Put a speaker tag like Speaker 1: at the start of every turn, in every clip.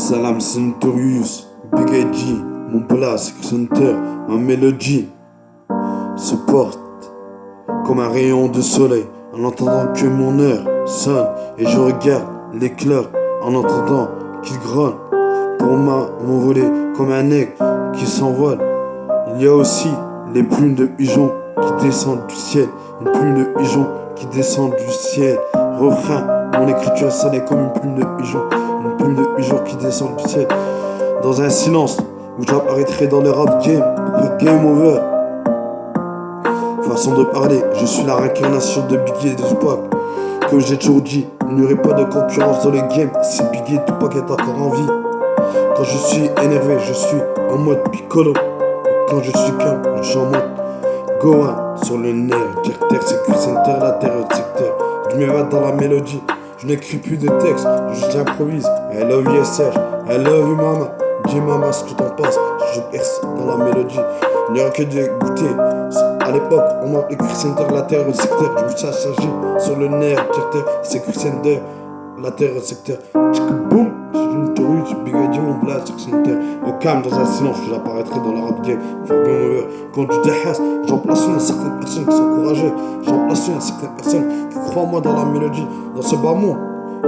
Speaker 1: Salam Centurius, Big IG, mon place, center, ma mélodie se porte comme un rayon de soleil en entendant que mon heure sonne et je regarde l'éclair en entendant qu'il grogne pour m'envoler comme un aigle qui s'envole. Il y a aussi les plumes de pigeons qui descendent du ciel, une plume de pigeon qui descend du ciel. Refrain, mon écriture salée comme une plume de pigeon, une plume de pigeon qui descend du ciel. Dans un silence où j'apparaîtrai dans le rap game, game over. Façon de parler, je suis la réincarnation de Biggie et de Tupac. Comme j'ai toujours dit, il n'y aurait pas de concurrence dans le game si Biggie et Tupac est encore en vie. Quand je suis énervé, je suis en mode piccolo. Et quand je suis calme, je suis en mode Gohan. Sur le nerf, terre, sécurité center, la terre, secteur. Je m'évade dans la mélodie, je n'écris plus de texte, j'improvise. I love you SH, I love you mama. Dis maman ce que t'en penses, je perce dans la mélodie. Il n'y aura que de goûter. À l'époque, on m'appelait Center, la terre, secteur. Je me suis chargé sur le nerf, terre, sécurité center, la terre, secteur. Boum, j'ai une théorie, j'ai bigadi mon blast, center. Au calme, dans un silence, j'apparaîtrai dans la rap game. Quand tu déhasses, j'en place une à certaines personnes qui sont courageuses. J'en place une à certaines personnes qui croient en moi dans la mélodie, dans ce bas mot.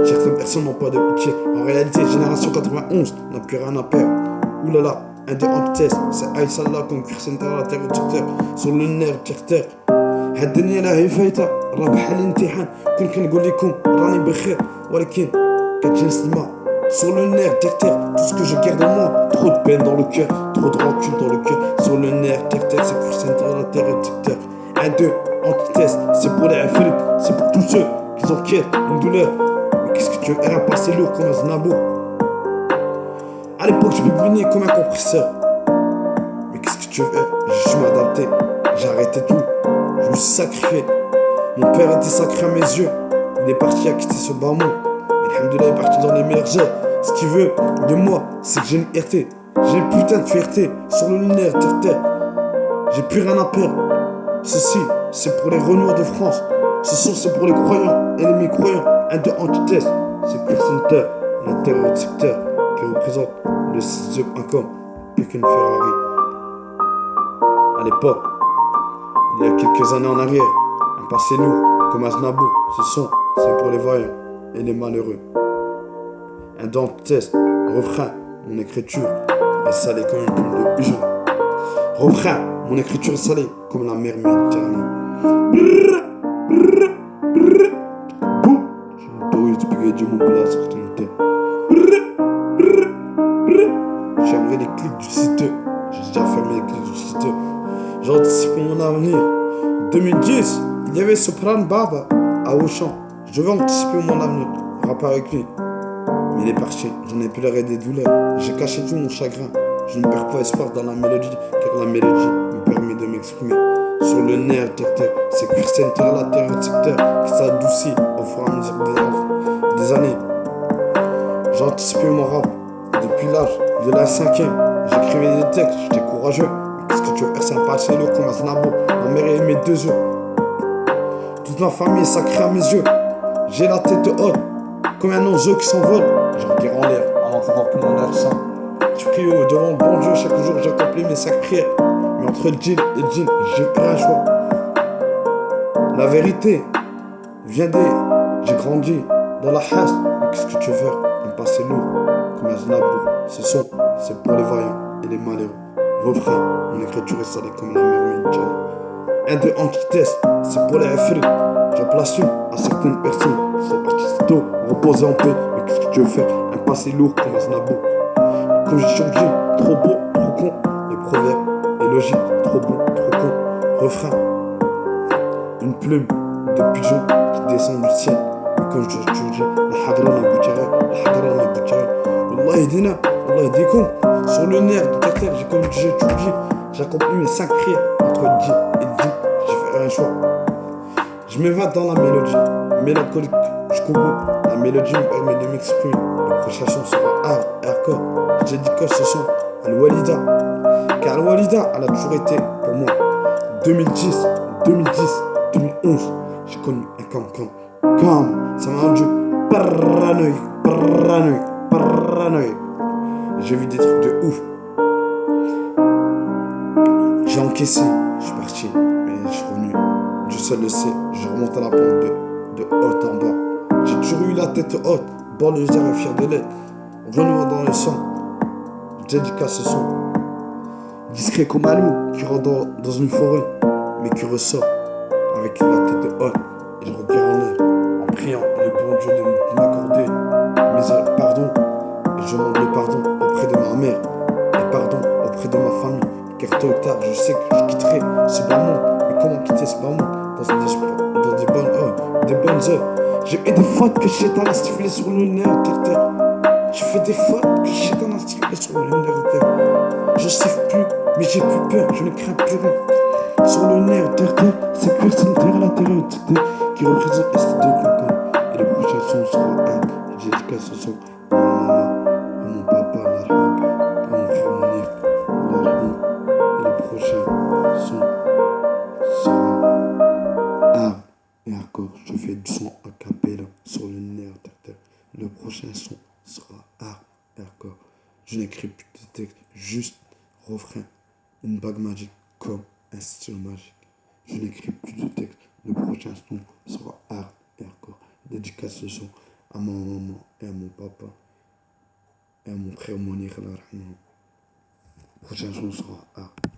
Speaker 1: Certaines personnes n'ont pas de pitié. En réalité, génération 91 n'a plus rien à perdre. Oulala, un des antithèses, c'est Aïssallah comme Center, la terre, secteur. Sur le nerf, terre. هاد الدنيا راهي فايتة راه بحال الامتحان كون كنقول لكم راني بخير ولكن كتجي نسمع sur le nerf terre tout ce que je garde en moi, trop de peine dans le cœur, trop de rancune dans le cœur. Sur le nerf terre, c'est center, la terre et secteur. Un deux antithèse, c'est pour les afriques, c'est pour tous ceux qui enquêtent une douleur. Mais qu'est-ce que tu veux faire, passer lourd comme un znabo. À l'époque je buvais comme un compresseur. Mais qu'est-ce que tu veux faire, je suis m'adapté, j'ai arrêté tout. Je me suis sacrifié. Mon père était sacré à mes yeux. Il est parti à quitter ce bas monde. Alhamdoulilah, il est parti dans les meilleurs heures. Ce qu'il veut de moi, c'est que j'ai une fierté. J'ai une putain de fierté. Sur le nerf, terre. J'ai plus rien à perdre. Ceci, c'est pour les renoueurs de France. Ce son, c'est pour les croyants et les mécroyants. Un de antithèse, c'est Pure Center, la terre de secteur, qui représente le 6e plus qu'une Ferrari. À l'époque, il y a quelques années en arrière, un passé lourd comme Aznavour. Ce son, c'est pour les voyants et les malheureux. Un dentiste, refrain, mon écriture est salée comme une plume de pigeon. Refrain, mon écriture est salée comme la mer Méditerranée. Boum, j'ai une théorie de Big IG, mon place, sur ton terre. J'aimerais les clics du site. J'ai déjà fermé les clics du site. J'anticipe mon avenir. 2010, il y avait Sopran Baba à Auchan. Je veux anticiper mon avenir, rapper avec lui. Mais il est parti, j'en ai pleuré des douleurs. J'ai caché tout mon chagrin. Je ne perds pas espoir dans la mélodie, car la mélodie me permet de m'exprimer. Sur le nerf, terre, c'est Pure Center, la terre et secteur, qui s'adoucit au fur et à mesure des années. J'ai anticipé mon rap depuis l'âge de la 5e. J'écrivais des textes, j'étais courageux. Qu'est-ce que tu veux faire, c'est un passé lourd comme un znabo. Ma mère et mes 2 yeux. Toute ma famille est sacrée à mes yeux. J'ai la tête haute, comme un oiseau qui s'envole. Je regarde en l'air, en entendant que mon air sent. Je prie devant le bon Dieu, chaque jour j'accomplis mes 5 prières. Mais entre le djinn et le djinn, j'ai pas un choix. La vérité vient des... J'ai grandi dans la hasse. Mais qu'est-ce que tu veux faire, un passé lourd comme un znabo. Ce son, c'est pour les vaillants et les malheureux. Refrain, mon écriture est salée comme la mer Méditerranée. Un de antithèse, c'est pour les afriques. J'en place une à certaines personnes. C'est artisto, reposer en paix. Mais qu'est-ce que tu veux faire, un passé lourd comme un znabo. Comme j'ai changé, trop beau, trop con. Les proverbes et logique, trop bon, trop con. Refrain, une plume de pigeon qui descend du ciel. Et comme j'ai changé, la hadrana boutira, la hadrana boutira. Allah aidina, Allah aidikum. Sur le nerf de terre, j'ai tout dit. J'ai accompli mes 5 prières entre le djinn et le djinn. J'ai fait un choix. Je m'évade dans la mélodie, mélancolique jusqu'au bout. La mélodie me permet de m'exprimer. La prochaine chanson sera hard et hardcore. Je dédicace ce son à Al-Walida. Car Al-Walida, elle a toujours été pour moi. 2010, 2011, j'ai connu un calme. Ça m'a rendu paranoïaque. J'ai vu des trucs de ouf. J'ai encaissé, je suis parti, mais je suis revenu. Dieu seul le sait, je remonte à la pente de haut en bas. J'ai toujours eu la tête haute, banlieusard et fier de l'être. Renoir dans le sang, dédicace ce son. Discret comme un loup qui rentre dans une forêt, mais qui ressort avec la tête haute. Et je regarde en l'air, en priant le bon Dieu de m'accorder pardon. Et je demande le pardon auprès de ma mère, et pardon auprès de ma famille. Car tôt ou tard, je sais que je quitterai ce bas monde. Mais comment quitter ce bas monde dans des bonnes heures? J'ai fait des fautes que Chétan a stiflées sur le nerf de terre. J'ai fait des fautes que Chétan a stiflées sur le nerf de terre. Je siffle plus, mais j'ai plus peur, je ne crains plus rien. Sur le nerf de terre, c'est cuir sanitaire à l'intérieur de terre qui représente ST2.com. Et le prochain son sera un dédicace ce son à ma maman, à mon papa, à mon frère Mounir, et le prochain son sera hard et hardcore. Je fais du son a cappella sur le nerf de terre. Le prochain son sera hard et hardcore. Je n'écris plus de texte, juste refrain, une bague magique comme un stylo magique. Je n'écris plus de texte. Le prochain son sera hard et hardcore. Dédicace ce son à ma maman et à mon papa et à mon frère Mounir. Le prochain son sera hard.